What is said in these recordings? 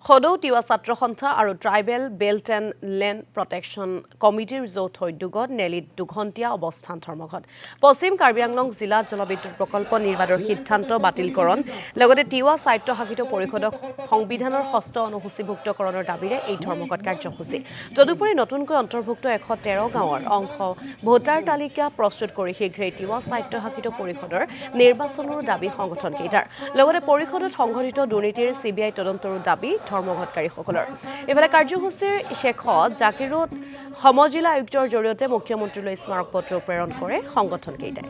সদৌ তিৱা ছাত্ৰ সন্থা আৰু tribal belt and land protection কমিটিৰ যৌথ উদ্যোগত নেলিত দুঘণ্টীয়া অৱস্থান ধৰ্মঘট পশ্চিম কাৰ্বি আংলং জিলাত জলবিদ্যুৎ প্ৰকল্প নিৰ্মাণৰ সিদ্ধান্ত বাতিলকৰণ লগতে তিৱা স্বায়ত্তশাসিত পৰিষদক সংবিধানৰ ষষ্ঠ অনুসূচীভুক্তকৰণৰ দাবীৰে এই ধৰ্মঘট কাৰ্যসূচী তদুপৰি নতুনকৈ অন্তৰ্ভুক্ত 113 গাঁৱৰ অংশ ভোটাৰ তালিকা প্ৰস্তুত কৰি শীঘ্ৰেই তিৱা স্বায়ত্তশাসিত পৰিষদৰ নিৰ্বাচনৰ দাবী সংগঠনকেইটাৰ লগতে পৰিষদত সংঘটিত দুৰ্নীতিৰ CBI তদন্তৰো দাবী ধৰ্মঘটকাৰীসকলৰ ইফালে কাৰ্যসূচীৰ শেষত জাকিৰোড সমজিলা আয়ুক্তৰ জৰিয়তে মুখ্যমন্ত্ৰীলৈ স্মাৰক পত্ৰ প্ৰেৰণ কৰে সংগঠনকেইটাই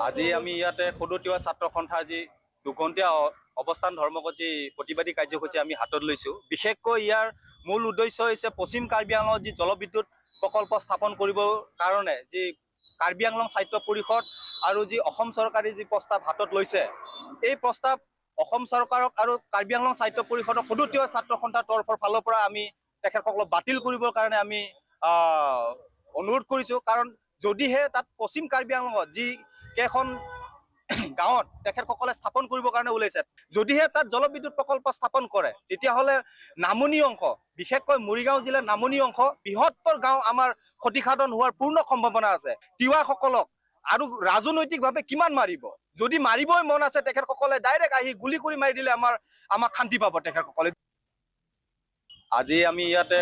আজি আমি ইয়াতে সদৌ তিৱা ছাত্ৰ সন্থা আজি দুঘণ্টীয়া অৱস্থান ধৰ্মঘট যি প্ৰতিবাদী কাৰ্যসূচী আমি হাতত লৈছোঁ বিশেষকৈ ইয়াৰ মূল উদ্দেশ্য হৈছে পশ্চিম কাৰ্বি আংলঙত যি জলবিদ্যুৎ প্ৰকল্প স্থাপন কৰিবৰ কাৰণে যি কাৰ্বি আংলং স্বায়ত্ত পৰিষদ আৰু যি অসম চৰকাৰে যি প্ৰস্তাৱ হাতত লৈছে এই প্ৰস্তাৱ অসম চৰকাৰক আৰু কাৰ্বি আংলং স্বায়ত্ত পৰিষদক সদৌ তিৱা ছাত্ৰ সন্থাৰ তৰফৰ ফালৰ পৰা আমি তেখেতসকলক বাতিল কৰিবৰ কাৰণে আমি অনুৰোধ কৰিছোঁ কাৰণ যদিহে তাত পশ্চিম কাৰ্বি আংলঙত যি কেইখন গাঁৱত তেখেতসকলে স্থাপন কৰিবৰ কাৰণে ওলাইছে যদিহে তাত জলবিদ্যুৎ প্ৰকল্প স্থাপন কৰে তেতিয়াহ'লে নামনি অংশ বিশেষকৈ মৰিগাঁও জিলাৰ নামনি অংশ বৃহত্তৰ গাঁও আমাৰ ক্ষতিসাধন হোৱাৰ পূৰ্ণ সম্ভাৱনা আছে তিৱাসকলক আৰু ৰাজনৈতিকভাৱে কিমান মাৰিব যদি মাৰিবই মন আছে তেখেতসকলে ডাইৰেক্ট আহি গুলি কৰি মাৰি দিলে আমাক শান্তি পাব তেখেতসকলে আজি আমি ইয়াতে